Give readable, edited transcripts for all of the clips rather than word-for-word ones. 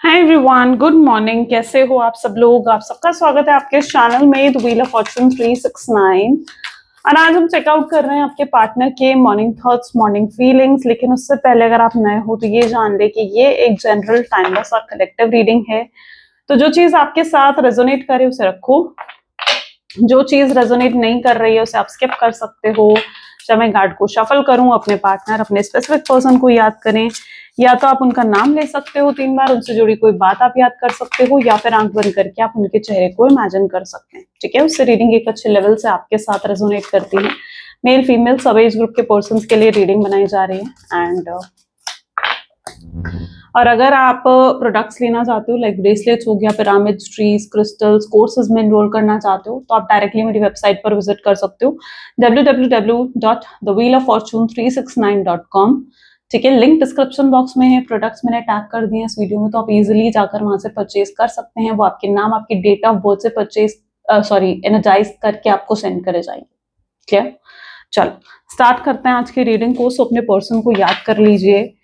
Hi everyone, good morning. कैसे हो आप सब लोग? आप सबका स्वागत है आपके चैनल में द व्हील ऑफ फॉर्चून 369। और आज हम चेकआउट कर रहे हैं आपके पार्टनर के मॉर्निंग थॉट्स, मॉर्निंग फीलिंग्स। लेकिन उससे पहले अगर आप नए हो तो ये जान ले कि ये एक जनरल टाइमलेस और कलेक्टिव रीडिंग है। तो जो चीज आपके साथ रेजोनेट करे उसे रखो, जो चीज रेजोनेट नहीं कर रही है उसे आप स्किप कर सकते हो। चाहे मैं कार्ड को शफल करूं, अपने पार्टनर, अपने स्पेसिफिक पर्सन को याद करें, या तो आप उनका नाम ले सकते हो 3 बार, उनसे जुड़ी कोई बात आप याद कर सकते हो, या फिर आंख बंद करके आप उनके चेहरे को इमेजिन कर सकते हैं। ठीक है, उससे रीडिंग एक अच्छे लेवल से आपके साथ रेजोनेट करती है। मेल फीमेल सब एज ग्रुप के पर्सन के लिए रीडिंग बनाई जा रही है। एंड और अगर आप प्रोडक्ट्स लेना चाहते हो, लाइक ब्रेसलेट्स हो गया, पिरामिड्स, ट्रीज, क्रिस्टल्स, कोर्सेज में एनरोल करना चाहते हो, तो आप डायरेक्टली मेरी वेबसाइट पर विजिट कर सकते हो www.thewheeloffortune369.com। ठीक है, लिंक डिस्क्रिप्शन बॉक्स में है। प्रोडक्ट्स मैंने टैग कर दिए हैं इस वीडियो में, तो आप इजीली जाकर वहां से परचेज कर सकते हैं। वो आपके नाम, आपकी डेट ऑफ बर्थ से परचेज एनर्जाइज करके आपको सेंड करे जाएंगे। क्लियर? चलो स्टार्ट करते हैं आज की रीडिंग को। सो अपने पर्सन को याद कर लीजिए।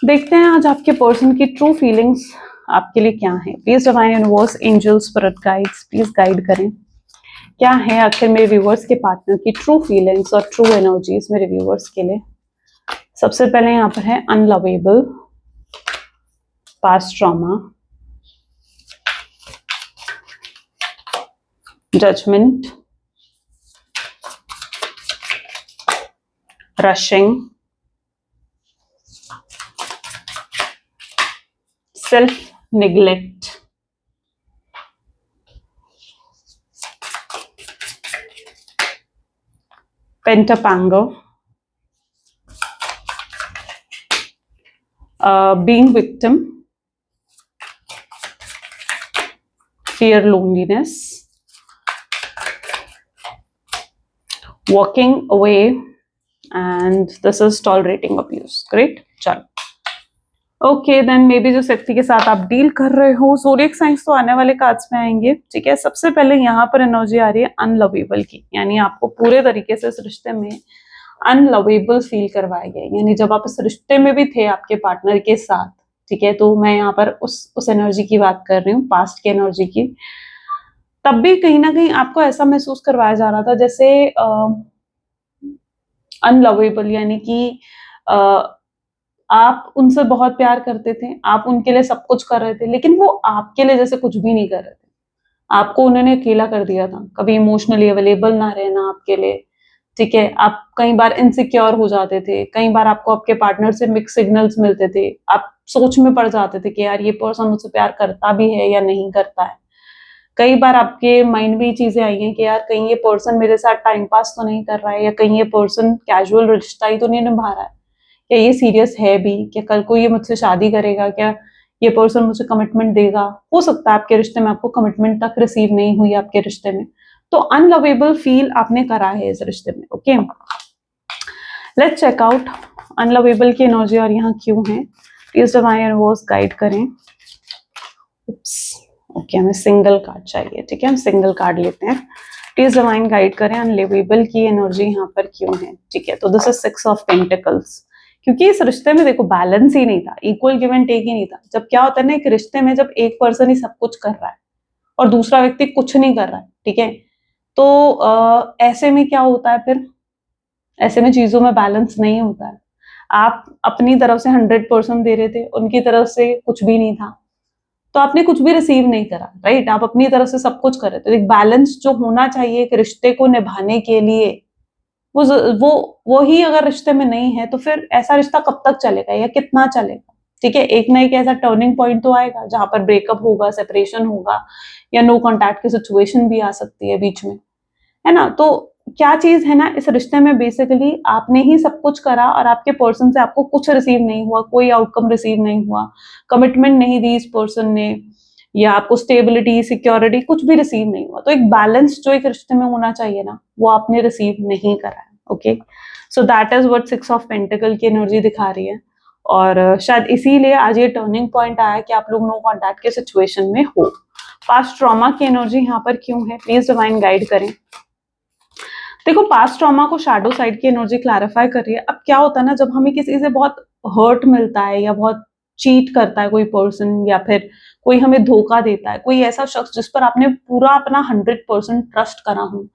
देखते हैं आज आपके पर्सन की ट्रू फीलिंग्स आपके लिए क्या है। Please divine universe, angels, spirit guides, please guide करें क्या है आखिर मेरे व्यूवर्स के पार्टनर की ट्रू फीलिंग्स और ट्रू एनर्जीज मेरे व्यूवर्स के लिए। सबसे पहले यहाँ पर है unlovable, past trauma, judgement, rushing, self neglect, pent up anger, being victim, fear, loneliness, walking away, and this is tolerating abuse. Great. चलो ओके देन मे बी जिस व्यक्ति के साथ आप डील कर रहे हो, ज़ोडिएक साइंस तो आने वाले कार्ड्स में आएंगे। ठीक है, सबसे पहले यहाँ पर एनर्जी आ रही है अनलवेबल की, यानी आपको पूरे तरीके से इस रिश्ते में अनलवेबल फील करवाया गया। यानी जब आप इस रिश्ते में भी थे आपके पार्टनर के साथ, ठीक है, तो मैं यहाँ पर उस एनर्जी की बात कर रही हूँ, पास्ट की एनर्जी की। तब भी कहीं ना कहीं आपको ऐसा महसूस करवाया जा रहा था जैसे अनलवेबल, यानी कि आप उनसे बहुत प्यार करते थे, आप उनके लिए सब कुछ कर रहे थे, लेकिन वो आपके लिए जैसे कुछ भी नहीं कर रहे थे। आपको उन्होंने अकेला कर दिया था, कभी इमोशनली अवेलेबल ना रहना आपके लिए। ठीक है, आप कई बार इनसिक्योर हो जाते थे, कई बार आपको आपके पार्टनर से मिक्स सिग्नल्स मिलते थे, आप सोच में पड़ जाते थे कि यार ये पर्सन मुझसे प्यार करता भी है या नहीं करता है। कई बार आपके माइंड में ये चीजें आई हैं कि यार कहीं ये पर्सन मेरे साथ टाइम पास तो नहीं कर रहा है, या कहीं ये पर्सन कैजुअल रिश्ता ही तो नहीं निभा रहा है, क्या ये सीरियस है भी, क्या कल को ये मुझसे शादी करेगा, क्या ये पर्सन मुझे कमिटमेंट देगा। हो सकता है आपके रिश्ते में आपको कमिटमेंट तक रिसीव नहीं हुई आपके रिश्ते में, तो अनलवेबल फील आपने करा है इस रिश्ते में। ओके, लेट्स चेक आउट अनलवेबल की एनर्जी और यहाँ क्यों है। प्लीज डिवाइन यूनिवर्स गाइड करें। ओके, हमें सिंगल कार्ड चाहिए। ठीक है, हम सिंगल कार्ड लेते हैं। प्लीज डिवाइन गाइड करें अनलवेबल की एनर्जी यहाँ पर क्यों है। ठीक है, तो दिस इज 6 ऑफ पेंटिकल्स। क्योंकि इस रिश्ते में देखो बैलेंस ही नहीं था, इक्वल गिव एंड टेक ही नहीं था। जब क्या होता है ना एक रिश्ते में, जब एक पर्सन ही सब कुछ कर रहा है और दूसरा व्यक्ति कुछ नहीं कर रहा है, ठीक है, तो ऐसे में क्या होता है फिर, ऐसे में चीजों में बैलेंस नहीं होता है। आप अपनी तरफ से 100% दे रहे थे, उनकी तरफ से कुछ भी नहीं था, तो आपने कुछ भी रिसीव नहीं करा। राइट, आप अपनी तरफ से सब कुछ कर रहे थे। एक बैलेंस जो होना चाहिए एक रिश्ते को निभाने के लिए, वो ही अगर रिश्ते में नहीं है तो फिर ऐसा रिश्ता कब तक चलेगा या कितना चलेगा। ठीक है, एक ना एक ऐसा टर्निंग पॉइंट तो आएगा जहां पर ब्रेकअप होगा, सेपरेशन होगा, या नो कॉन्टैक्ट की सिचुएशन भी आ सकती है बीच में, है ना। तो क्या चीज है ना, इस रिश्ते में बेसिकली आपने ही सब कुछ करा और आपके पर्सन से आपको कुछ रिसीव नहीं हुआ, कोई आउटकम रिसीव नहीं हुआ, कमिटमेंट नहीं दी इस पर्सन ने, या आपको स्टेबिलिटी, सिक्योरिटी कुछ भी रिसीव नहीं हुआ। तो एक बैलेंस जो एक रिश्ते में होना चाहिए ना, वो आपने रिसीव नहीं करा है। Okay, so that is what 6 of pentacle की एनर्जी दिखा रही है। और शायद इसीलिए आज ये टर्निंग पॉइंट आया कि आप लोग नो कॉन्टैक्ट के सिचुएशन में हो। पास्ट ट्रॉमा की एनर्जी यहाँ पर क्यों है, प्लीज डिवाइन गाइड करें। देखो, पास्ट ट्रॉमा को शैडो साइड की एनर्जी क्लैरिफाई कर रही है। अब क्या होता है ना, जब हमें किसी से बहुत हर्ट मिलता है या बहुत चीट करता है कोई पर्सन, या फिर कोई हमें धोखा देता है, कोई ऐसा शख्स जिस पर आपने पूरा अपना 100% ट्रस्ट करा हो,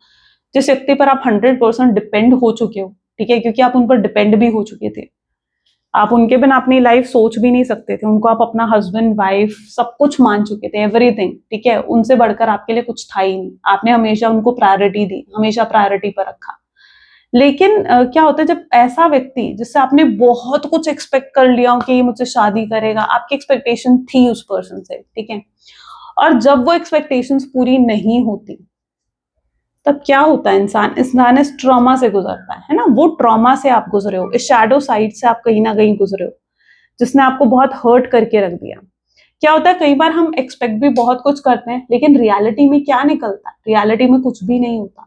जिस व्यक्ति पर आप 100% डिपेंड हो चुके हो, ठीक है, क्योंकि आप उन पर डिपेंड भी हो चुके थे, आप उनके बिना अपनी लाइफ सोच भी नहीं सकते थे, उनको आप अपना हस्बैंड वाइफ सब कुछ मान चुके थे, एवरीथिंग, ठीक है, उनसे बढ़कर आपके लिए कुछ था ही नहीं, आपने हमेशा उनको प्रायोरिटी दी, हमेशा प्रायोरिटी पर रखा। लेकिन क्या होता है जब ऐसा व्यक्ति जिससे आपने बहुत कुछ एक्सपेक्ट कर लिया हो कि ये मुझसे शादी करेगा, आपकी एक्सपेक्टेशन थी उस पर्सन से, ठीक है, और जब वो एक्सपेक्टेशंस पूरी नहीं होती, तब क्या होता है, इंसान इस ट्रॉमा से गुजरता है ना, वो ट्रॉमा से आप गुजरे हो, इस शैडो साइड से आप कहीं ना कहीं गुजरे हो, जिसने आपको बहुत हर्ट करके रख दिया। क्या होता है, कई बार हम एक्सपेक्ट भी बहुत कुछ करते हैं, लेकिन रियलिटी में क्या निकलता है, रियलिटी में कुछ भी नहीं होता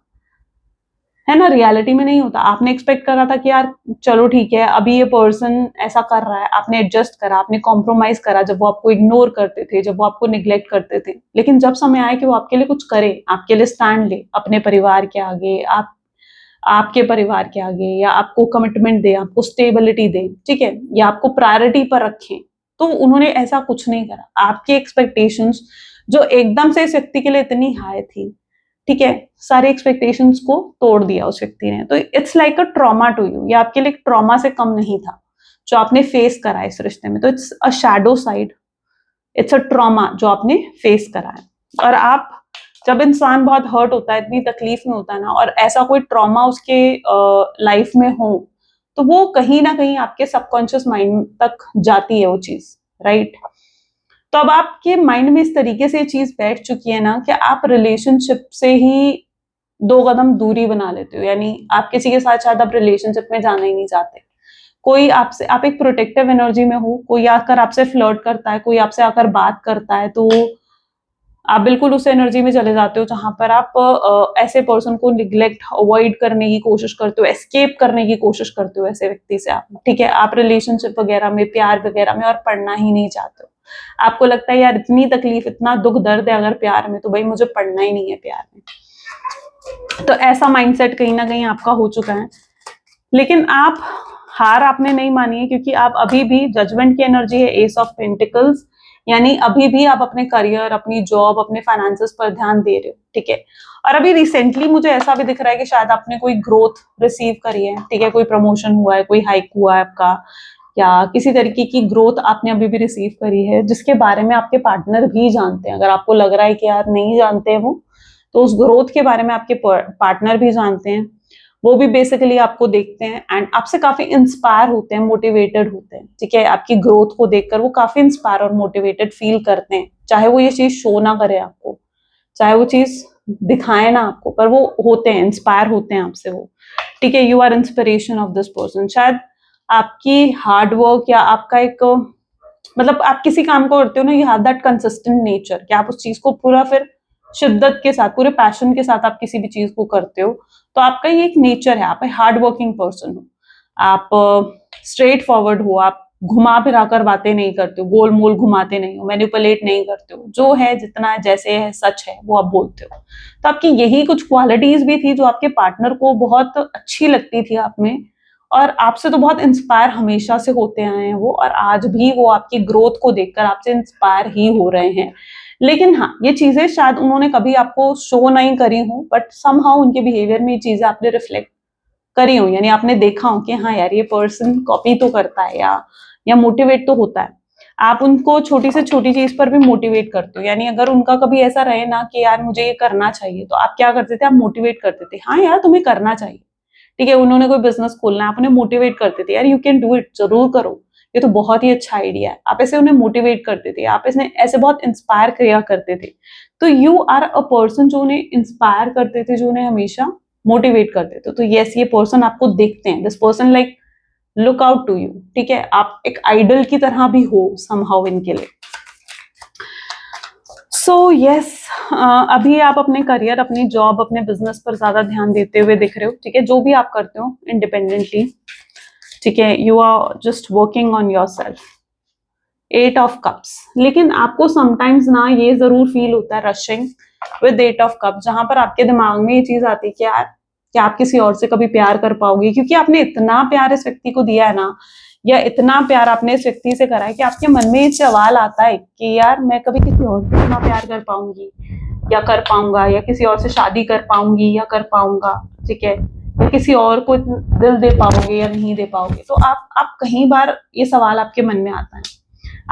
है ना, रियलिटी में नहीं होता। आपने एक्सपेक्ट करा था कि यार चलो ठीक है, अभी ये पर्सन ऐसा कर रहा है, आपने एडजस्ट करा, आपने कॉम्प्रोमाइज करा, जब वो आपको इग्नोर करते थे, जब वो आपको निग्लेक्ट करते थे, लेकिन जब समय आया कि वो आपके लिए कुछ करे, आपके लिए स्टैंड ले, अपने परिवार के आगे, आपके परिवार के आगे, या आपको कमिटमेंट दे, आपको स्टेबिलिटी दे, ठीक है, या आपको प्रायोरिटी पर रखें, तो उन्होंने ऐसा कुछ नहीं करा। आपकी एक्सपेक्टेशंस जो एकदम से इस व्यक्ति के लिए इतनी हाई थी, ठीक है, सारे एक्सपेक्टेशंस को तोड़ दिया उस व्यक्ति ने, तो it's like a trauma to you, ये आपके लिए ट्रॉमा से कम नहीं था जो आपने फेस करा है इस रिश्ते में, तो it's a shadow side, it's a trauma जो आपने फेस करा है। और आप, जब इंसान बहुत हर्ट होता है, इतनी तकलीफ में होता है ना, और ऐसा कोई ट्रॉमा उसके लाइफ में हो, तो वो कहीं ना कहीं आपके सबकॉन्शियस माइंड तक जाती है वो चीज, राइट। तो अब आपके माइंड में इस तरीके से ये चीज बैठ चुकी है ना कि आप रिलेशनशिप से ही 2 कदम दूरी बना लेते हो, यानी आप किसी के साथ शायद आप रिलेशनशिप में जाना ही नहीं चाहते। कोई आपसे, आप एक प्रोटेक्टिव एनर्जी में हो, कोई आकर आपसे फ्लर्ट करता है, कोई आपसे आकर बात करता है, तो आप बिल्कुल उस एनर्जी में चले जाते हो जहां पर आप ऐसे पर्सन को निग्लेक्ट, अवॉइड करने की कोशिश करते हो, एस्केप करने की कोशिश करते हो ऐसे व्यक्ति से आप, ठीक है, आप रिलेशनशिप वगैरह में, प्यार वगैरह में और पढ़ना ही नहीं चाहते हो। आपको लगता है यार इतनी तकलीफ, इतना दुख दर्द है अगर प्यार में, तो भाई मुझे पढ़ना ही नहीं है प्यार में। तो ऐसा माइंडसेट कहीं ना कहीं आपका हो चुका है, लेकिन आप, हार आपने नहीं मानी है, क्योंकि आप अभी भी, जजमेंट की एनर्जी है, एस ऑफ पेंटिकल्स, यानी अभी भी आप अपने करियर, अपनी जॉब, अपने फाइनेंसेस पर ध्यान दे रहे हो, ठीक है। और अभी रिसेंटली मुझे ऐसा भी दिख रहा है कि शायद आपने कोई ग्रोथ रिसीव करी है, ठीक है, कोई प्रमोशन हुआ है, कोई हाइक हुआ है आपका, या किसी तरीके की ग्रोथ आपने अभी भी रिसीव करी है, जिसके बारे में आपके पार्टनर भी जानते हैं। अगर आपको लग रहा है कि यार नहीं जानते हैं वो, तो उस ग्रोथ के बारे में आपके पार्टनर भी जानते हैं, वो भी बेसिकली आपको देखते हैं एंड आपसे काफी इंस्पायर होते हैं, मोटिवेटेड होते हैं, ठीक है, आपकी ग्रोथ को देखकर वो काफी इंस्पायर और मोटिवेटेड फील करते हैं, चाहे वो ये चीज शो ना करे आपको, चाहे वो चीज दिखाए ना आपको, पर वो होते हैं, इंस्पायर होते हैं आपसे वो, ठीक है। You are inspiration of this person. शायद आपकी हार्ड वर्क, या आपका एक, मतलब आप किसी काम को करते हो ना, you have that consistent nature, कि आप उस चीज को पूरा फिर शिद्दत के साथ, पूरे पैशन के साथ आप किसी भी चीज को करते हो, तो आपका ये एक नेचर है, आप हार्ड वर्किंग पर्सन हो, आप स्ट्रेट फॉरवर्ड हो, आप घुमा फिरा कर बातें नहीं करते हो, गोल मोल घुमाते नहीं हो, मैनिपुलेट नहीं करते हो, जो है जितना है, जैसे है सच है वो आप बोलते हो। तो आपकी यही कुछ क्वालिटीज भी थी जो आपके पार्टनर को बहुत अच्छी लगती थी आप में, और आपसे तो बहुत इंस्पायर हमेशा से होते आए हैं वो, और आज भी वो आपकी ग्रोथ को देखकर आपसे इंस्पायर ही हो रहे हैं। लेकिन हाँ, ये चीजें शायद उन्होंने कभी आपको शो नहीं करी हो, बट समहाउ उनके बिहेवियर में ये चीजें आपने रिफ्लेक्ट करी हो, यानी आपने देखा हो कि हाँ यार ये पर्सन कॉपी तो करता है, या मोटिवेट तो होता है। आप उनको छोटी से छोटी चीज पर भी मोटिवेट करते हो, यानी अगर उनका कभी ऐसा रहे ना कि यार मुझे ये करना चाहिए, तो आप क्या करते थे, आप मोटिवेट करते थे, हाँ यार तुम्हें करना चाहिए, ठीक है, उन्होंने कोई बिजनेस खोलना है, आप उन्हें मोटिवेट करते थे, यार यू कैन डू इट, जरूर करो, ये तो बहुत ही अच्छा आइडिया है, आप ऐसे उन्हें मोटिवेट करते थे, आप ऐसे बहुत इंस्पायर किया करते थे। तो यू आर अ पर्सन जो उन्हें इंस्पायर करते थे, जो उन्हें हमेशा मोटिवेट करते थे। तो यस, ये पर्सन आपको देखते हैं, this person like look out to you, ठीक है, आप एक आइडल की तरह भी हो समहाउ इनके लिए। सो यस, अभी आप अपने करियर, अपनी जॉब, अपने बिजनेस पर ज्यादा ध्यान देते हुए दिख रहे हो, ठीक है, जो भी आप करते हो इंडिपेंडेंटली, ठीक है, you are just working on yourself. 8 of cups, लेकिन आपको समटाइम्स ना ये जरूर फील होता है रशिंग विद 8 ऑफ कप, जहां पर आपके दिमाग में ये चीज आती है कि यार क्या आप किसी और से कभी प्यार कर पाओगे, क्योंकि आपने इतना प्यार इस व्यक्ति को दिया है ना, या इतना प्यार आपने इस व्यक्ति से करा है कि आपके मन में ये सवाल आता है कि यार मैं कभी किसी और से इतना प्यार कर पाऊंगी या कर पाऊंगा, या किसी और से शादी कर पाऊंगी या कर पाऊंगा, ठीक है, या किसी और को दिल दे पाओगे या नहीं दे पाओगे। तो आप कई बार ये सवाल आपके मन में आता है,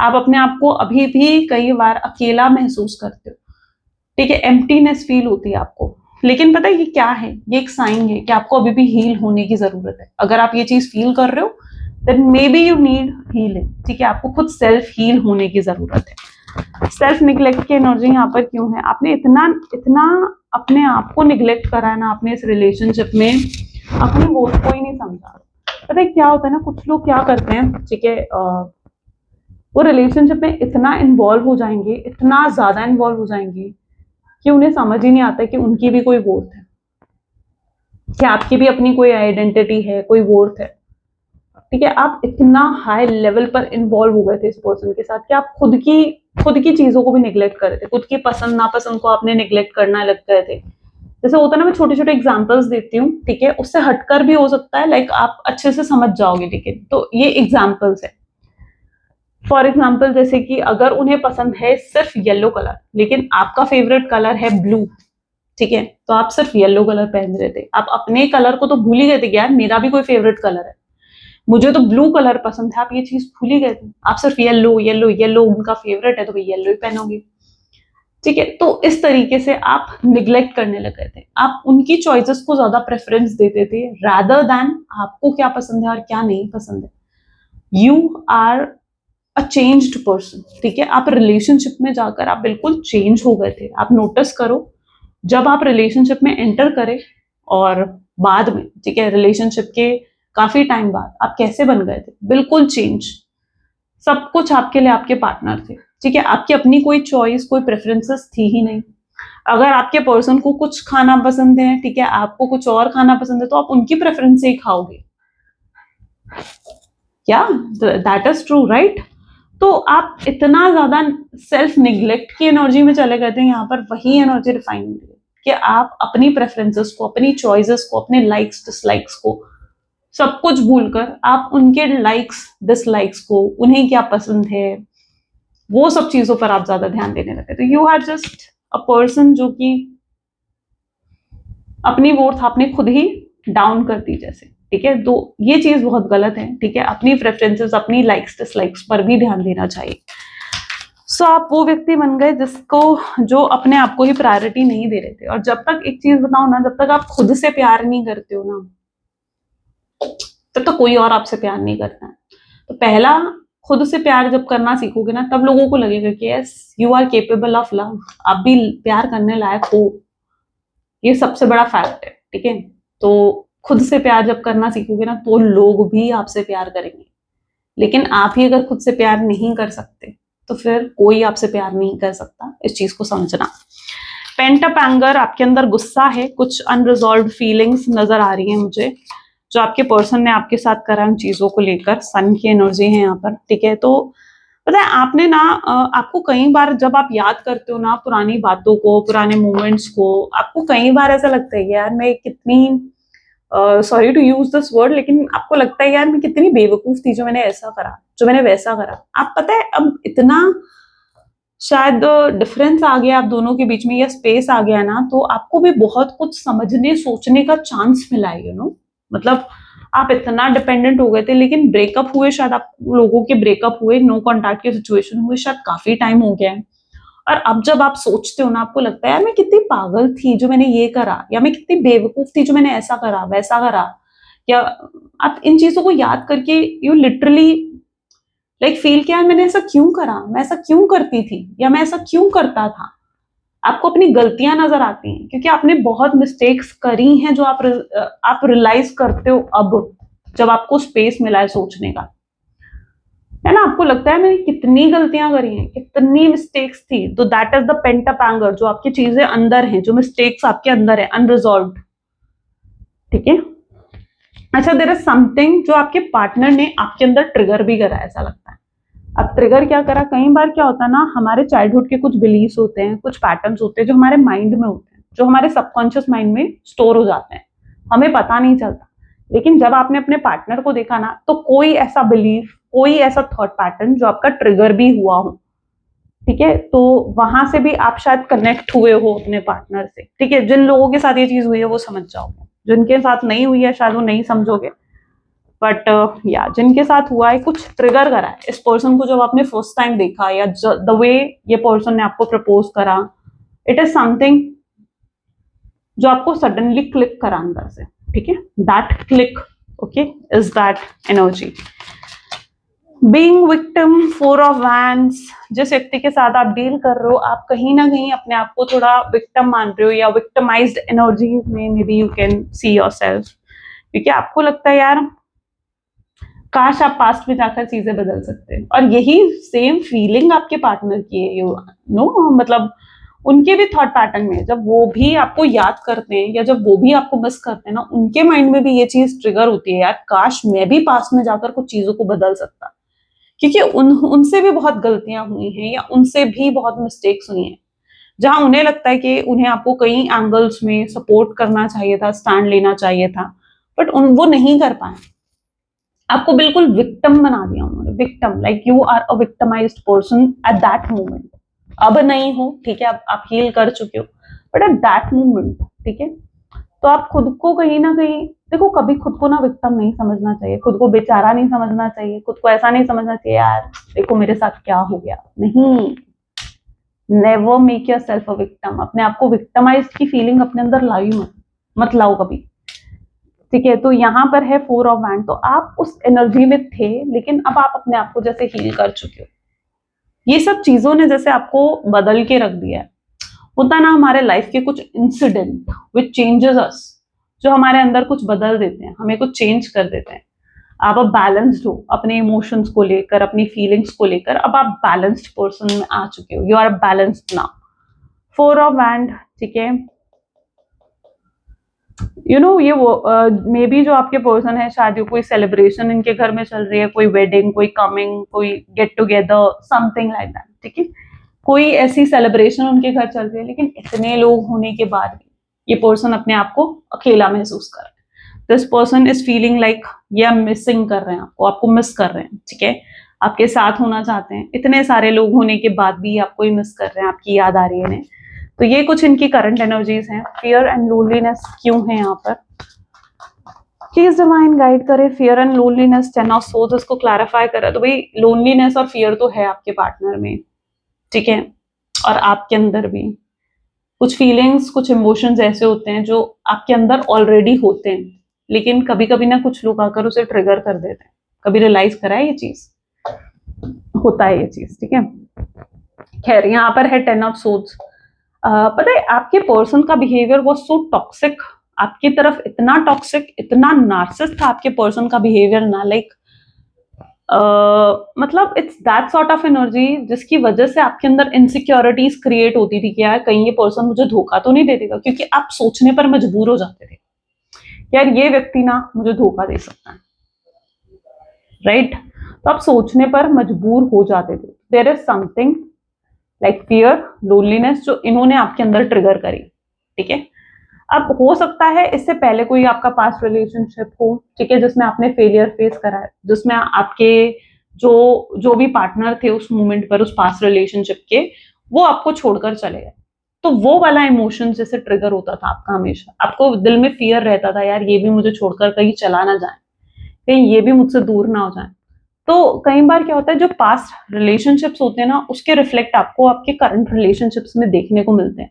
आप अपने आप को अभी भी कई बार अकेला महसूस करते हो, ठीक है, एम्प्टीनेस फील होती है आपको। लेकिन पता है ये क्या है, ये एक साइन है कि आपको अभी भी हील होने की जरूरत है। अगर आप ये चीज फील कर रहे हो then maybe you need healing, ठीक है, आपको खुद सेल्फ हील होने की जरूरत है। सेल्फ निग्लेक्ट की एनर्जी यहाँ पर क्यों है? आपने इतना इतना अपने आप को निग्लेक्ट करा है ना, आपने इस रिलेशनशिप में अपनी वोट को ही नहीं समझा। पता है क्या होता है ना, कुछ लोग क्या करते हैं, ठीक है, वो रिलेशनशिप में इतना इन्वॉल्व हो जाएंगे, इतना ज्यादा इन्वॉल्व हो जाएंगे कि उन्हें समझ ही नहीं आता कि उनकी भी कोई वर्थ है, कि आपकी भी अपनी कोई आइडेंटिटी है, कोई वर्थ है, ठीक है। आप इतना हाई लेवल पर इन्वॉल्व हो गए थे इस पर्सन के साथ कि आप खुद की चीजों को भी निग्लेक्ट कर रहे थे, खुद की पसंद नापसंद को आपने निग्लेक्ट करना लग गए थे। जैसे होता है ना, मैं छोटे छोटे एग्जांपल्स देती हूँ, ठीक है, उससे हटकर भी हो सकता है, लाइक आप अच्छे से समझ जाओगे, ठीक है। तो ये एग्जांपल्स है। फॉर एग्जाम्पल, जैसे कि अगर उन्हें पसंद है सिर्फ येलो कलर, लेकिन आपका फेवरेट कलर है ब्लू, ठीक है, तो आप सिर्फ येलो कलर पहन रहे थे, आप अपने कलर को तो भूल ही गए थे कि यार मेरा भी कोई फेवरेट कलर है, मुझे तो ब्लू कलर पसंद है, आप ये चीज भूल ही गए थे। आप सिर्फ येलो येलो येलो उनका फेवरेट है तो भाई येलो ही पहनोगे, ठीक है। तो इस तरीके से आप निग्लेक्ट करने लग गए थे, आप उनकी चॉइसेस को ज्यादा प्रेफरेंस देते थे रादर देन आपको क्या पसंद है और क्या नहीं पसंद है। You are a changed person, ठीक है। आप रिलेशनशिप में जाकर आप बिल्कुल चेंज हो गए थे। आप नोटिस करो, जब आप रिलेशनशिप में एंटर करें और बाद में, ठीक है, रिलेशनशिप के काफी टाइम बाद आप कैसे बन गए थे, बिल्कुल चेंज। सब कुछ आपके लिए आपके पार्टनर थे, ठीक है, आपकी अपनी कोई चॉइस, कोई प्रेफरेंसेस थी ही नहीं। अगर आपके पर्सन को कुछ खाना पसंद है, ठीक है, आपको कुछ और खाना पसंद है, तो आप उनकी प्रेफरेंस से ही खाओगे, क्या? That is true, right? तो आप इतना ज्यादा सेल्फ निग्लेक्ट की एनर्जी में चले गए थे, यहाँ पर वही एनर्जी रिफाइन हो रही है कि आप अपनी प्रेफरेंसेस को, अपनी चॉइसेस को, अपने लाइक्स डिसलाइक्स को, सब कुछ भूलकर आप उनके लाइक्स डिसलाइक्स को, उन्हें क्या पसंद है, वो सब चीजों पर आप ज्यादा ध्यान देने लगे। तो you are just a person जो कि अपनी वर्थ आपने खुद ही डाउन कर दी जैसे, ठीक है। तो ये चीज बहुत गलत है, ठीक है। अपनी प्रेफरेंसेस, अपनी लाइक्स डिसलाइक्स पर भी ध्यान देना चाहिए। सो आप वो व्यक्ति बन गए जिसको, जो अपने आप को ही प्रायोरिटी नहीं दे रहे थे। और जब तक, एक चीज बताओ ना, जब तक आप खुद से प्यार नहीं करते हो ना, तब तक कोई और आपसे प्यार नहीं करता है। तो पहला, खुद से प्यार जब करना सीखोगे ना, तब लोगों को लगेगा कि yes you are capable of love, आप भी प्यार करने लायक हो। ये सबसे बड़ा फैक्ट है, ठीक है। तो खुद से प्यार जब करना सीखोगे ना, तो लोग भी आपसे प्यार करेंगे। लेकिन आप ही अगर खुद से प्यार नहीं कर सकते, तो फिर कोई आपसे प्यार नहीं कर सकता। इस चीज को समझना। पेंट अप एंगर, आपके अंदर गुस्सा है, कुछ अनरिजॉल्व फीलिंग्स नजर आ रही है मुझे, जो आपके पर्सन ने आपके साथ करा उन चीजों को लेकर। सन की एनर्जी है यहाँ पर, ठीक है। तो पता है आपने ना, आपको कई बार जब आप याद करते हो ना पुरानी बातों को, पुराने मोमेंट्स को, आपको कई बार ऐसा लगता है यार मैं कितनी, sorry to use this word, लेकिन आपको लगता है यार मैं कितनी बेवकूफ थी जो मैंने ऐसा करा, जो मैंने वैसा करा। आप पता है अब इतना शायद डिफरेंस आ गया आप दोनों के बीच में, या स्पेस आ गया ना, तो आपको भी बहुत कुछ समझने सोचने का चांस मिला है, यू नो। मतलब आप इतना डिपेंडेंट हो गए थे, लेकिन ब्रेकअप हुए, शायद आप लोगों के ब्रेकअप हुए, नो कॉन्टैक्ट की सिचुएशन हुए, शायद काफी टाइम हो गया है। और अब जब आप सोचते हो ना, आपको लगता है यार मैं कितनी पागल थी जो मैंने ये करा, या मैं कितनी बेवकूफ थी जो मैंने ऐसा करा वैसा करा। या आप इन चीजों को याद करके यू लिटरली लाइक फील किया मैंने ऐसा क्यों करा, मैं ऐसा क्यों करती थी, या मैं ऐसा क्यों करता था। आपको अपनी गलतियां नजर आती हैं, क्योंकि आपने बहुत मिस्टेक्स करी हैं जो आप रियलाइज करते हो अब, जब आपको स्पेस मिला है सोचने का, है ना। आपको लगता है मैंने कितनी गलतियां करी हैं, कितनी मिस्टेक्स थी। तो that is the pent up anger, जो आपकी चीजें अंदर हैं, जो मिस्टेक्स आपके अंदर है अनरिजॉल्व, ठीक है। अच्छा, देयर इज समथिंग जो आपके पार्टनर ने आपके अंदर ट्रिगर भी करा, ऐसा लगता है। अब ट्रिगर क्या करा, कई बार क्या होता है ना, हमारे चाइल्डहुड के कुछ बिलीव्स होते हैं, कुछ पैटर्न्स होते हैं जो हमारे माइंड में होते हैं, जो हमारे सबकॉन्शियस माइंड में स्टोर हो जाते हैं, हमें पता नहीं चलता। लेकिन जब आपने अपने पार्टनर को देखा ना, तो कोई ऐसा बिलीफ, कोई ऐसा थॉट पैटर्न जो आपका ट्रिगर भी हुआ हो, ठीक है, तो वहां से भी आप शायद कनेक्ट हुए हो अपने पार्टनर से, ठीक है। जिन लोगों के साथ ये चीज हुई है वो समझ जाओगे, जिनके साथ नहीं हुई है शायद वो नहीं समझोगे, बट या जिनके साथ हुआ है, कुछ ट्रिगर करा है इस पर्सन को जब आपने फर्स्ट टाइम देखा, या द वे ये पर्सन ने आपको प्रपोज करा, इट इज समथिंग जो आपको सडनली क्लिक करा अंदर से, ठीक है। That click, okay, is that energy. Being victim, 4 of wands, जिस व्यक्ति के साथ आप डील कर रहे हो, आप कहीं ना कहीं अपने आप को थोड़ा विक्टिम मान रहे हो, या विक्टिमाइज्ड एनर्जी में may be you can see yourself, क्योंकि आपको लगता है यार काश आप पास्ट में जाकर चीजें बदल सकते हैं, और यही सेम फीलिंग आपके पार्टनर की है, यू नो, मतलब उनके भी थॉट पैटर्न में जब वो भी आपको याद करते हैं, या जब वो भी आपको मिस करते हैं ना, उनके माइंड में भी ये चीज ट्रिगर होती है, यार काश मैं भी पास्ट में जाकर कुछ चीजों को बदल सकता, क्योंकि उनसे भी बहुत गलतियां हुई हैं, या उनसे भी बहुत मिस्टेक्स हुई हैं, जहां उन्हें लगता है कि उन्हें आपको कई एंगल्स में सपोर्ट करना चाहिए था, स्टैंड लेना चाहिए था, बट वो नहीं कर पाए, आपको बिल्कुल विक्टिम बना दिया उन्होंने, victim, like you are a victimised person at that moment. अब नहीं हो, ठीक है, अब आप हील कर चुके हो, बट एट दैट मोमेंट, ठीक है, तो आप खुद को कहीं ना कहीं, देखो कभी खुद को ना विक्टिम नहीं समझना चाहिए, खुद को बेचारा नहीं समझना चाहिए, खुद को ऐसा नहीं समझना चाहिए यार देखो मेरे साथ क्या हो गया, नहीं, never make your self a victim, अपने आप को विक्टिमाइज की फीलिंग अपने अंदर लाई मत लाओ कभी, ठीक है। तो यहाँ पर है 4 ऑफ वैंड, तो आप उस एनर्जी में थे, लेकिन अब आप अपने आप को जैसे हील कर चुके हो, ये सब चीजों ने जैसे आपको बदल के रख दिया है। होता ना हमारे लाइफ के कुछ इंसिडेंट विच चेंजेस अस, जो हमारे अंदर कुछ बदल देते हैं, हमें कुछ चेंज कर देते हैं। आप अब बैलेंस्ड हो अपने इमोशंस को लेकर, अपनी फीलिंग्स को लेकर, अब आप बैलेंस्ड पर्सन में आ चुके हो, you are balanced now. 4 of wands, ठीक है, यू नो ये वो मे बी जो आपके पर्सन है, शायद कोई सेलिब्रेशन इनके घर में चल रही है, कोई वेडिंग, कोई कमिंग, कोई get together, something like that, ठीक है, कोई ऐसी सेलिब्रेशन उनके घर चल रही है, लेकिन इतने लोग होने के बाद भी ये पर्सन अपने आप को अकेला महसूस कर रहे हैं। This person is feeling like ये मिसिंग कर रहे हैं आपको, आपको मिस कर रहे हैं, ठीक है, आपके साथ होना चाहते हैं, इतने सारे लोग होने के बाद भी आपको ही मिस कर रहे हैं, आपकी याद आ रही है इन्हें। तो ये कुछ इनकी करंट एनर्जीज हैं। फियर एंड लोनलीनेस क्यों है यहाँ पर, प्लीज डिवाइन गाइड करे। Fear and loneliness, 10 of swords इसको क्लैरिफाई करा, तो भाई लोनलीनेस और फियर तो है आपके पार्टनर में, ठीक है, और आपके अंदर भी कुछ फीलिंग्स, कुछ इमोशंस ऐसे होते हैं जो आपके अंदर ऑलरेडी होते हैं, लेकिन कभी कभी ना कुछ लोग आकर उसे ट्रिगर कर देते हैं। कभी रियलाइज करा है ये चीज, होता है ये चीज, ठीक है। खैर यहाँ पर है 10 ऑफ सोर्ड्स। पता है आपके पर्सन का बिहेवियर वाज सो टॉक्सिक, आपकी तरफ इतना टॉक्सिक, इतना नार्सिसिस्ट था आपके पर्सन का बिहेवियर ना, लाइक मतलब it's that sort of energy जिसकी वजह से आपके अंदर इनसिक्योरिटीज क्रिएट होती थी कि यार कहीं ये पर्सन मुझे धोखा तो नहीं दे देगा, क्योंकि आप सोचने पर मजबूर हो जाते थे यार ये व्यक्ति ना मुझे धोखा दे सकता है, राइट, तो आप सोचने पर मजबूर हो जाते थे। There is something like fear, loneliness जो इन्होंने आपके अंदर ट्रिगर करी, ठीक है। अब हो सकता है इससे पहले कोई आपका पास्ट रिलेशनशिप हो, ठीक है, जिसमें आपने फेलियर फेस करा है, जिसमें आपके जो जो भी पार्टनर थे उस मोमेंट पर, उस पास्ट रिलेशनशिप के, वो आपको छोड़कर चले गए, तो वो वाला इमोशन जैसे ट्रिगर होता था आपका, हमेशा आपको दिल में फियर रहता था यार ये भी मुझे छोड़कर कहीं चला ना जाए, कहीं ये भी मुझसे दूर ना हो जाए। तो कई बार क्या होता है जो पास्ट रिलेशनशिप्स होते हैं ना, उसके रिफ्लेक्ट आपको आपके करंट रिलेशनशिप्स में देखने को मिलते हैं,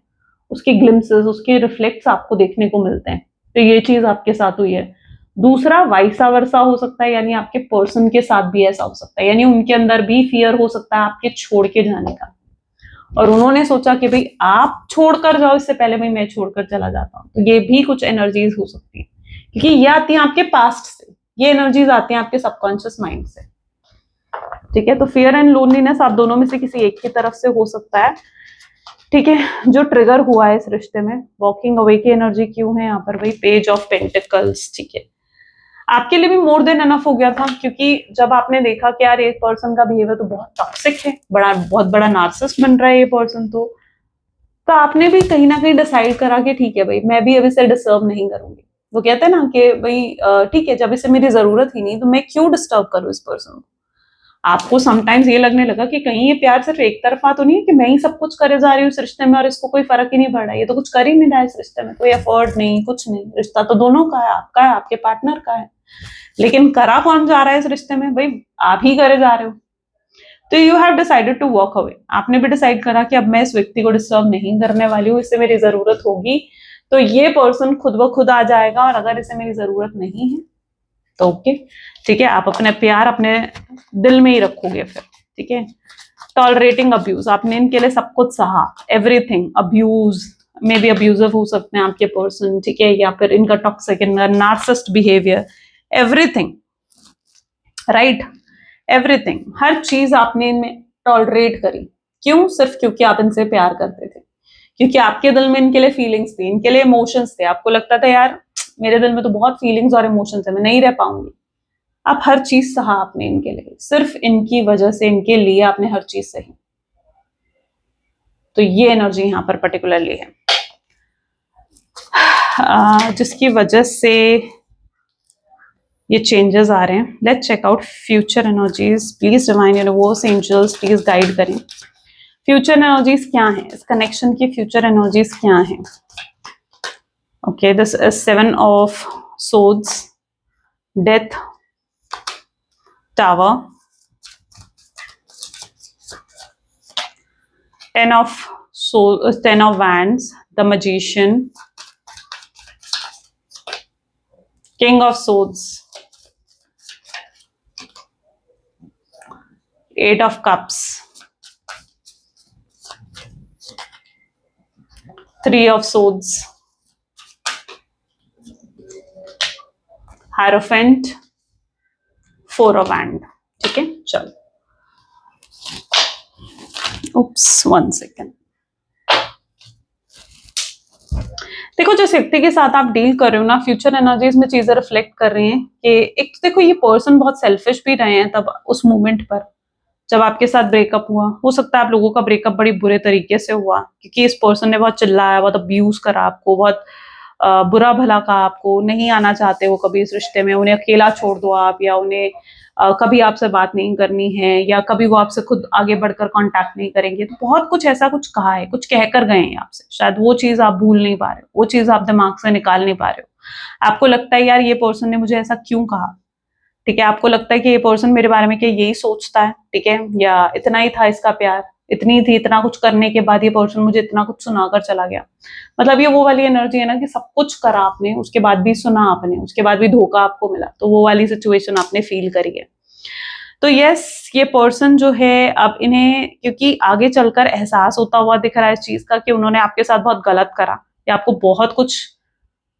उसके ग्लिम्सेस, उसके रिफ्लेक्ट्स आपको देखने को मिलते हैं। तो ये चीज आपके साथ हुई है। दूसरा वाइसा वर्सा हो सकता है, यानी आपके पर्सन के साथ भी ऐसा हो सकता है, यानी उनके अंदर भी फियर हो सकता है आपके छोड़ के जाने का, और उन्होंने सोचा कि भाई आप छोड़कर जाओ इससे पहले भाई मैं छोड़कर चला जाता हूँ। तो ये भी कुछ एनर्जीज हो सकती है, क्योंकि ये आती है आपके पास्ट से, ये एनर्जीज आती हैं आपके सबकॉन्शियस माइंड से, ठीक है। तो फियर एंड लोनलीनेस आप दोनों में से किसी एक की तरफ से हो सकता है, ठीक है, जो ट्रिगर हुआ है इस रिश्ते में। वॉकिंग अवे की एनर्जी क्यों है यहाँ पर भाई, पेज ऑफ पेंटिकल्स, ठीक है, आपके लिए भी मोर देन एनफ हो गया था, क्योंकि जब आपने देखा कि यार एक पर्सन का बिहेवियर तो बहुत टॉक्सिक है, बहुत बड़ा नार्सिसिस्ट बन रहा है ये पर्सन, तो आपने भी कहीं ना कहीं डिसाइड करा कि ठीक है भाई मैं भी अब इसे डिसर्व नहीं करूंगी, वो कहते हैं ना कि भाई ठीक है, जब इसे मेरी जरूरत ही नहीं तो मैं क्यों डिस्टर्ब करूं इस पर्सन को। आपको समटाइम्स ये लगने लगा कि कहीं ये प्यार सिर्फ एक तरफा तो नहीं है कि मैं ही सब कुछ करे जा रही हूँ इस रिश्ते में और इसको कोई फर्क ही नहीं पड़ रहा है, ये तो कुछ कर ही नहीं रहा है इस रिश्ते में, कोई एफर्ट नहीं, कुछ नहीं, रिश्ता तो दोनों का है, आपका है, आपके पार्टनर का है, लेकिन करा कौन जा रहा है इस रिश्ते में, भाई आप ही करे जा रहे हो। तो you have decided to walk away, आपने भी डिसाइड करा कि अब मैं इस व्यक्ति को डिस्टर्ब नहीं करने वाली हूँ, इससे मेरी जरूरत होगी तो ये पर्सन खुद ब खुद आ जाएगा, और अगर इसे मेरी जरूरत नहीं है तो ओके, ठीक है, आप अपने प्यार अपने दिल में ही रखोगे फिर, ठीक है। टॉलरेटिंग अब्यूज, आपने इनके लिए सब कुछ सहा, एवरीथिंग, अब्यूज में भी अब्यूजिव हो सकते हैं आपके पर्सन, ठीक है, या फिर इनका टॉक्सिक, इनका narcissist behaviour, everything, right, everything, हर चीज आपने इनमें टॉलरेट करी। क्यों? सिर्फ क्योंकि आप इनसे प्यार करते थे, क्योंकि आपके दिल में इनके लिए फीलिंग्स थी, इनके लिए इमोशंस थे, आपको लगता था यार मेरे दिल में तो बहुत फीलिंग्स और इमोशंस है, मैं नहीं रह पाऊंगी। आप हर चीज सहा आपने इनके लिए, सिर्फ इनकी वजह से, इनके लिए आपने हर चीज सही। तो ये एनर्जी यहां पर पर्टिकुलरली है जिसकी वजह से ये चेंजेस आ रहे हैं। Let's check out future energies, please divine universe, angels please guide करें, फ्यूचर एनर्जीज क्या है, इस कनेक्शन की फ्यूचर एनर्जीज क्या है। Okay, this is 7 of swords, death, tower, 10 of wands, the magician, king of swords, 8 of cups, 3 of swords, hierophant, 4 of wand, ठीक है। चलो, उप्स, 1 सेकेंड। देखो, जिस व्यक्ति के साथ आप डील कर रहे हो ना, फ्यूचर एनर्जीज में चीजें रिफ्लेक्ट कर रही हैं कि एक तो देखो ये पर्सन बहुत सेल्फिश भी रहे हैं तब उस मोमेंट पर जब आपके साथ ब्रेकअप हुआ। हो सकता है आप लोगों का ब्रेकअप बड़ी बुरे तरीके से हुआ क्योंकि इस पर्सन ने बहुत चिल्लाया, बहुत अब्यूज करा आपको, बहुत बुरा भला कहा आपको, नहीं आना चाहते हो कभी इस रिश्ते में, उन्हें अकेला छोड़ दो आप, या उन्हें कभी आपसे बात नहीं करनी है, या कभी वो आपसे खुद आगे बढ़कर कांटेक्ट नहीं करेंगे। तो बहुत कुछ ऐसा कुछ कहा है, कुछ कहकर गए हैं आपसे, शायद वो चीज आप भूल नहीं पा रहे हो, वो चीज आप दिमाग से निकाल नहीं पा रहे हो। आपको लगता है यार ये पर्सन ने मुझे ऐसा क्यों कहा, ठीक है, आपको लगता है कि ये पर्सन मेरे बारे में क्या यही सोचता है, ठीक है, या इतना ही था इसका प्यार, इतनी थी, इतना कुछ करने के बाद ये पर्सन मुझे इतना कुछ सुनाकर चला गया। मतलब ये वो वाली एनर्जी है ना कि सब कुछ करा आपने, उसके बाद भी सुना आपने, उसके बाद भी धोखा आपको मिला, तो वो वाली सिचुएशन आपने फील करी है। तो यस, ये पर्सन जो है अब इन्हें क्योंकि आगे चलकर एहसास होता हुआ दिख रहा है इस चीज का कि उन्होंने आपके साथ बहुत गलत करा, या आपको बहुत कुछ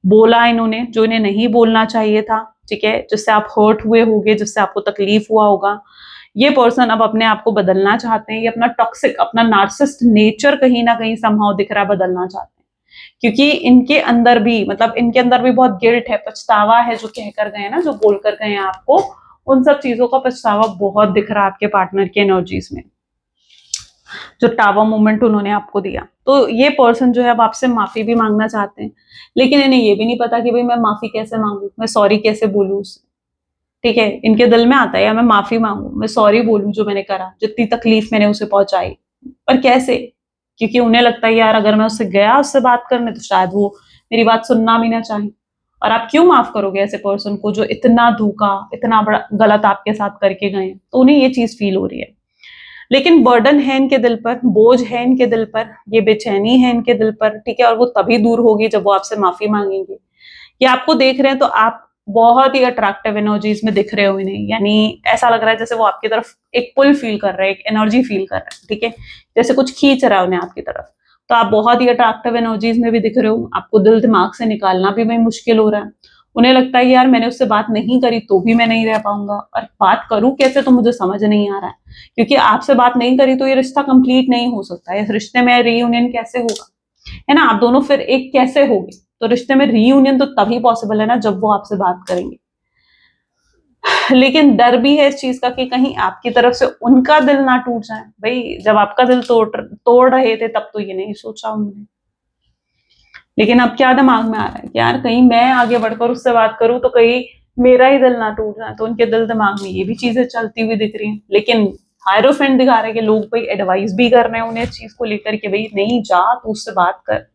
बोला इन्होंने जो इन्हें नहीं बोलना चाहिए था, ठीक है, जिससे आप हर्ट हुए होगे, जिससे आपको तकलीफ हुआ होगा। ये पर्सन अब अपने आप को बदलना चाहते हैं, ये अपना टॉक्सिक, अपना नार्सिसिस्ट नेचर कहीं ना कहीं समहाउ दिख रहा है, बदलना चाहते हैं, क्योंकि इनके अंदर भी, मतलब इनके अंदर भी बहुत गिल्ट है, पछतावा है, जो कहकर गए ना, जो बोलकर गए हैं आपको, उन सब चीजों का पछतावा बहुत दिख रहा है आपके पार्टनर की एनर्जीज में, जो टावर मोमेंट उन्होंने आपको दिया। तो ये पर्सन जो है अब आपसे माफी भी मांगना चाहते हैं, लेकिन इन्हें ये भी नहीं पता कि भाई मैं माफी कैसे मांगू, मैं सॉरी कैसे बोलूँ उससे, ठीक है। इनके दिल में आता है या मैं माफी मांगू, मैं सॉरी बोलूं जो मैंने करा, जितनी तकलीफ मैंने उसे पहुंचाई, पर कैसे, क्योंकि उन्हें लगता है यार अगर मैं उससे गया उससे बात करने तो शायद वो मेरी बात सुनना भी ना चाहे, और आप क्यों माफ करोगे ऐसे पर्सन को जो इतना धोखा, इतना बड़ा गलत आपके साथ करके गए। तो उन्हें ये चीज फील हो रही है, लेकिन बर्डन है इनके दिल पर, बोझ है इनके दिल पर, ये बेचैनी है इनके दिल पर, ठीक है, और वो तभी दूर होगी जब वो आपसे माफी मांगेंगे। ये आपको देख रहे हैं तो आप बहुत ही अट्रैक्टिव एनर्जीज में दिख रहे हो इन्हें, यानी ऐसा लग रहा है जैसे वो आपकी तरफ एक पुल फील कर रहे हैं, एक एनर्जी फील कर रहे हैं, ठीक है, जैसे कुछ खींच रहा है उन्हें आपकी तरफ। तो आप बहुत ही अट्रैक्टिव एनर्जीज में भी दिख रहे हो, आपको दिल दिमाग से निकालना भी भाई मुश्किल हो रहा है। उन्हें लगता है यार मैंने उससे बात नहीं करी तो भी मैं नहीं रह पाऊंगा, और बात करूं कैसे तो मुझे समझ नहीं आ रहा है, क्योंकि आपसे बात नहीं करी तो ये रिश्ता कंप्लीट नहीं हो सकता, इस रिश्ते में रीयूनियन कैसे होगा, है ना, आप दोनों फिर एक कैसे होगे। तो रिश्ते में रीयूनियन तो तभी पॉसिबल है ना जब वो आपसे बात करेंगे, लेकिन डर भी है इस चीज का कि कहीं आपकी तरफ से उनका दिल ना टूट जाए। भाई जब आपका दिल तोड़ रहे थे तब तो ये नहीं सोचा उन्होंने, लेकिन अब क्या दिमाग में आ रहा है कि यार कहीं मैं आगे बढ़कर उससे बात करूं तो कहीं मेरा ही दिल ना टूट जाए, तो उनके दिल दिमाग में ये भी चीजें चलती हुई दिख रही हैं। लेकिन हायरोफेंट दिखा रहा है कि लोग भाई एडवाइस भी कर रहे हैं उन्हें इस चीज को लेकर के भाई नहीं जा, तू उससे बात कर,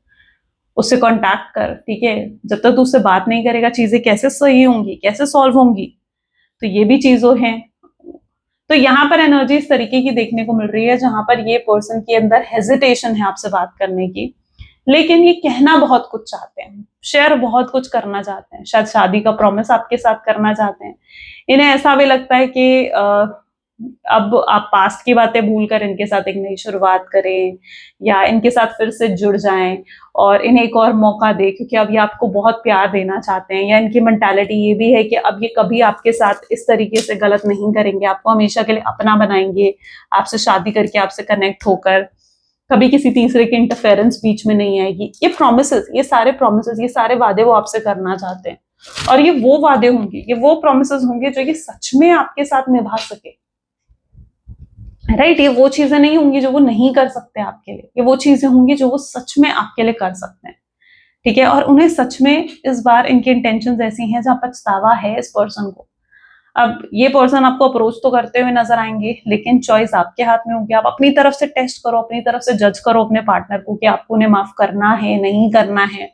उससे कांटेक्ट कर, ठीक है। जब तक तू उससे बात नहीं करेगा चीजें कैसे सही होंगी, कैसे सॉल्व होंगी, तो ये भी चीजों हैं। तो यहाँ पर एनर्जी इस तरीके की देखने को मिल रही है जहां पर ये पर्सन के अंदर हेजिटेशन है आपसे बात करने की, लेकिन ये कहना बहुत कुछ चाहते हैं, शेयर बहुत कुछ करना चाहते हैं, शायद शादी का प्रॉमिस आपके साथ करना चाहते हैं। इन्हें ऐसा भी लगता है कि अब आप पास्ट की बातें भूलकर इनके साथ एक नई शुरुआत करें या इनके साथ फिर से जुड़ जाएं और इन्हें एक और मौका दें, क्योंकि अब ये आपको बहुत प्यार देना चाहते हैं। या इनकी मेंटालिटी ये भी है कि अब ये कभी आपके साथ इस तरीके से गलत नहीं करेंगे, आपको हमेशा के लिए अपना बनाएंगे, आपसे शादी करके आपसे कनेक्ट होकर कभी किसी तीसरे की इंटरफेरेंस बीच में नहीं आएगी। ये प्रॉमिसेस, ये सारे प्रॉमिसेस, ये सारे वादे वो आपसे करना चाहते हैं। और ये वो वादे होंगे, ये वो प्रॉमिसेस होंगे जो ये सच में आपके साथ निभा सके, राइट। ये वो चीजें नहीं होंगी जो वो नहीं कर सकते आपके लिए, ये वो चीजें होंगी जो वो सच में आपके लिए कर सकते हैं, ठीक है। और उन्हें सच में इस बार इनकी इंटेंशंस ऐसी हैं जहां पछतावा है इस पर्सन को। अब ये पर्सन आपको अप्रोच तो करते हुए नजर आएंगे, लेकिन चॉइस आपके हाथ में होगी। आप अपनी तरफ से टेस्ट करो, अपनी तरफ से जज करो अपने पार्टनर को कि आपको उन्हें माफ करना है नहीं करना है।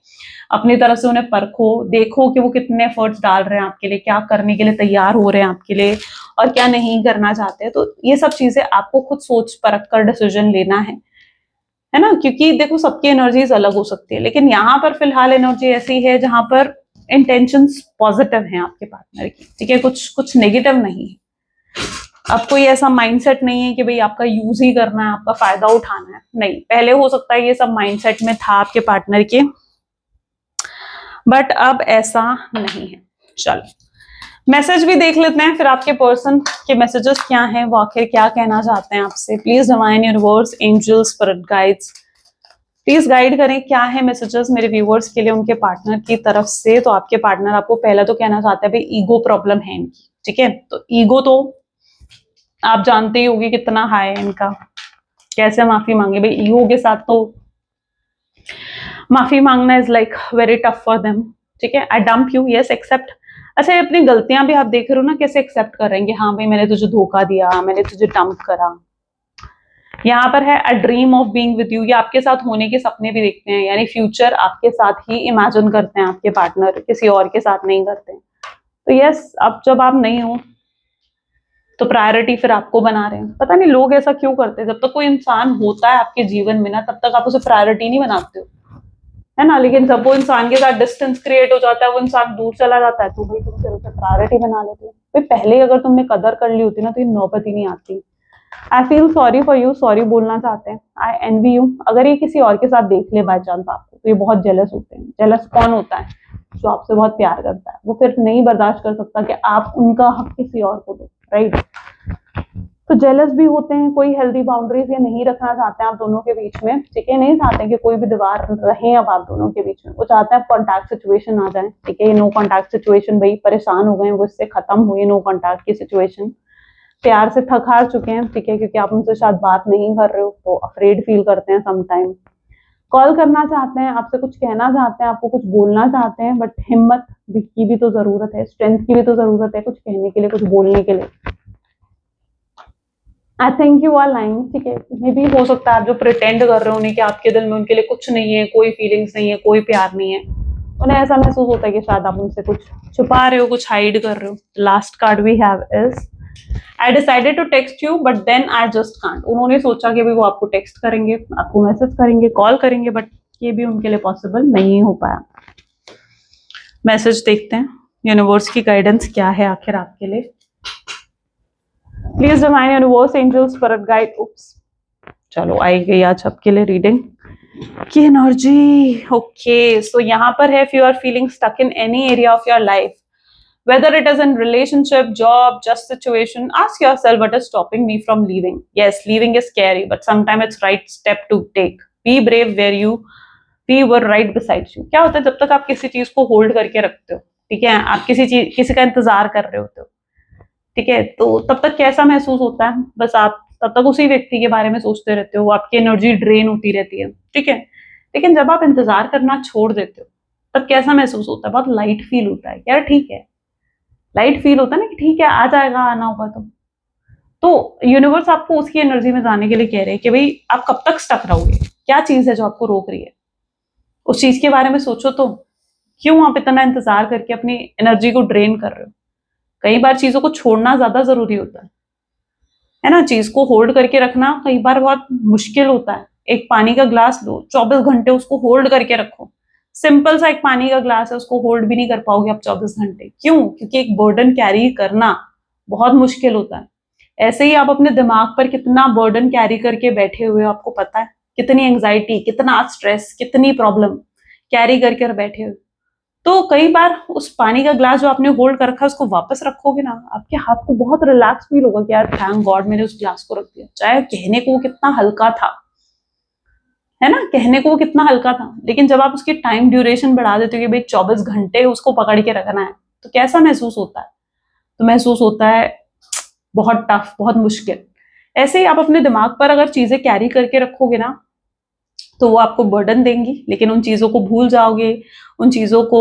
अपनी तरफ से उन्हें परखो, देखो कि वो कितने एफर्ट्स डाल रहे हैं आपके लिए, क्या करने के लिए तैयार हो रहे हैं आपके लिए और क्या नहीं करना चाहते। तो ये सब चीजें आपको खुद सोच परख कर डिसीजन लेना है ना। क्योंकि देखो सबकी एनर्जीज अलग हो सकती है, लेकिन यहाँ पर फिलहाल एनर्जी ऐसी है जहां पर इंटेंशंस पॉजिटिव हैं आपके पार्टनर की, ठीक है। कुछ कुछ नेगेटिव नहीं है। अब कोई ऐसा माइंडसेट नहीं है कि भाई आपका यूज ही करना है, आपका फायदा उठाना है, नहीं। पहले हो सकता है ये सब माइंडसेट में था आपके पार्टनर के, बट अब ऐसा नहीं है। चलो मैसेज भी देख लेते हैं फिर आपके पर्सन के मैसेजेस क्या हैं, वो आखिर क्या कहना चाहते हैं आपसे। Please divine universe, angels, spirit guides, please guide करें क्या है मैसेजेस मेरे व्यूअर्स के लिए उनके पार्टनर की तरफ से। तो आपके पार्टनर आपको पहला तो कहना चाहते हैं भाई ईगो प्रॉब्लम है इनकी, ठीक है। तो ईगो तो आप जानते ही होंगे कितना हाई है इनका, कैसे माफी मांगे भाई। ईगो के साथ तो माफी मांगना is like very tough for them, ठीक है। आई डंप यू, यस एक्सेप्ट। अच्छा ये अपनी गलतियां भी आप देख रहे हो ना, कैसे एक्सेप्ट करेंगे, हाँ भाई मैंने तुझे धोखा दिया, मैंने तुझे डंप करा। यहाँ पर है a dream of being with you, ये आपके साथ होने के सपने भी देखते हैं, यानी फ्यूचर आपके साथ ही इमेजिन करते हैं आपके पार्टनर, किसी और के साथ नहीं करते हैं। तो यस, अब जब आप नहीं हो तो प्रायोरिटी फिर आपको बना रहे हैं। पता नहीं लोग ऐसा क्यों करते हैं, जब तक कोई इंसान होता है आपके जीवन में ना तब तक आप उसे प्रायोरिटी नहीं बनाते हो, है ना। लेकिन जब वो इंसान के साथ डिस्टेंस क्रिएट हो जाता है, वो इंसान दूर चला जाता है, तो भाई तुम फिर उसे प्रायोरिटी बना लेते हो। भाई पहले अगर तुमने कदर कर ली होती ना तो ये नौबत ही नहीं आती। I feel sorry for you, sorry बोलना चाहते हैं। आई एनवी यू, अगर ये किसी और के साथ देख ले बाय चांस आपको तो ये बहुत जेलस होते हैं। जेलस कौन होता है? जो आपसे बहुत प्यार करता है, वो फिर नहीं बर्दाश्त कर सकता कि आप उनका हक किसी और को दो, राइट। तो जेलस भी होते हैं, कोई हेल्दी बाउंड्रीज ये नहीं रखना चाहते हैं आप दोनों के बीच में, ठीक है। नहीं चाहते कि कोई भी दीवार रहे अब आप दोनों के बीच में, वो चाहते हैं कॉन्टैक्ट सिचुएशन आ जाए, ठीक है। नो कॉन्टैक्ट सिचुएशन, भाई परेशान हो गए वो, इससे खत्म हुई नो कॉन्टैक्ट की सिचुएशन, प्यार से थक हार चुके हैं, ठीक है। क्योंकि आप उनसे शायद बात नहीं कर रहे हो तो अफ्रेड फील करते हैं समटाइम। कॉल करना चाहते हैं, आपसे कुछ कहना चाहते हैं, आपको कुछ बोलना चाहते हैं, बट हिम्मत की भी तो जरूरत है, स्ट्रेंथ की भी तो जरूरत है, कुछ कहने के लिए, कुछ बोलने के लिए। I think you are lying, ठीक है। मे भी हो सकता है आप जो प्रिटेंड कर रहे हो उन्हें कि आपके दिल में उनके लिए कुछ नहीं है, कोई फीलिंग्स नहीं है, कोई प्यार नहीं है, उन्हें ऐसा महसूस होता है कि शायद आप उनसे कुछ छुपा रहे हो, कुछ हाइड कर रहे हो। Last card we have is I decided to text you but then I just can't. उन्होंने सोचा कि भी वो आपको टेक्स्ट करेंगे, आपको मैसेज करेंगे, कॉल करेंगे, बट ये भी उनके लिए पॉसिबल नहीं हो पाया। मैसेज देखते हैं यूनिवर्स की गाइडेंस क्या है आखिर आपके लिए। Please divine universe, angels, spirit guide. Oops, चलो आई गई आज आपके लिए रीडिंग की एनर्जी। ओके सो यहाँ पर है, if you are feeling stuck in any area of your life, whether it is in relationship, job, just situation, ask yourself what is stopping me from leaving. Yes, leaving is scary, but sometimes it's right step to take. Be brave where you we were right beside you. क्या होता है जब तक आप किसी चीज को hold करके रखते हो, ठीक है, आप किसी का इंतजार कर रहे होते हो, ठीक है, तो तब तक कैसा महसूस होता है, बस आप तब तक उसी व्यक्ति के बारे में सोचते रहते हो, आपकी एनर्जी ड्रेन होती रहती है, ठीक है। लेकिन जब आप इंतजार करना छोड़ देते हो तब कैसा महसूस होता है? बहुत लाइट फील होता है, यार ठीक है, लाइट फील होता है ना कि ठीक है आ जाएगा, आना होगा तो यूनिवर्स आपको उसकी एनर्जी में जाने के लिए कह रहे हैं कि भाई आप कब तक स्टक रहोगे, क्या चीज है जो आपको रोक रही है, उस चीज के बारे में सोचो। तो क्यों आप इतना इंतजार करके अपनी एनर्जी को ड्रेन कर रहे हो? कई बार चीजों को छोड़ना ज्यादा जरूरी होता है ना। चीज को होल्ड करके रखना कई बार बहुत मुश्किल होता है। एक पानी का ग्लास लो, 24 घंटे उसको होल्ड करके रखो, सिंपल सा एक पानी का ग्लास है, उसको होल्ड भी नहीं कर पाओगे आप 24 घंटे। क्यों? क्योंकि एक बर्डन कैरी करना बहुत मुश्किल होता है। ऐसे ही आप अपने दिमाग पर कितना बर्डन कैरी करके बैठे हुए हो, आपको पता है? कितनी एंजाइटी, कितना स्ट्रेस, कितनी प्रॉब्लम कैरी करके बैठे हो। तो कई बार उस पानी का ग्लास जो आपने होल्ड कर रखा है उसको वापस रखोगे ना, आपके हाथ को बहुत रिलैक्स फील होगा कि यार थैंक गॉड मैंने उस ग्लास को रख दिया। चाहे कहने को वो कितना हल्का था, है ना, कहने को वो कितना हल्का था, लेकिन जब आप उसकी टाइम ड्यूरेशन बढ़ा देते हो कि भाई 24 घंटे उसको पकड़ के रखना है, तो कैसा महसूस होता है? तो महसूस होता है बहुत टफ, बहुत मुश्किल। ऐसे ही आप अपने दिमाग पर अगर चीजें कैरी करके रखोगे ना तो वो आपको बर्डन देंगी, लेकिन उन चीजों को भूल जाओगे, उन चीजों को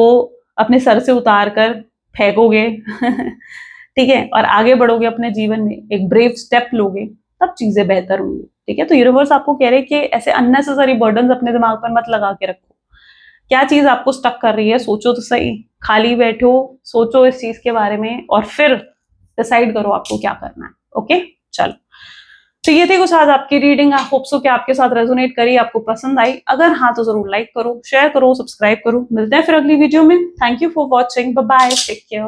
अपने सर से उतार कर फेंकोगे ठीक है, और आगे बढ़ोगे अपने जीवन में, एक ब्रेव स्टेप लोगे, तब चीजें बेहतर होंगी। ठीक है, तो यूनिवर्स आपको कह रहे हैं कि ऐसे अननेसेसरी बर्डन अपने दिमाग पर मत लगा के रखो। क्या चीज आपको स्टक कर रही है, सोचो तो सही, खाली बैठो, सोचो इस चीज के बारे में और फिर डिसाइड करो आपको क्या करना है। ओके, चलो, तो ये थी कुछ आज आपकी रीडिंग। आई होप सो कि आपके साथ रेजोनेट करी, आपको पसंद आई। अगर हाँ तो जरूर लाइक करो, शेयर करो, सब्सक्राइब करो। मिलते हैं फिर अगली वीडियो में। Thank you for watching, bye bye, take care.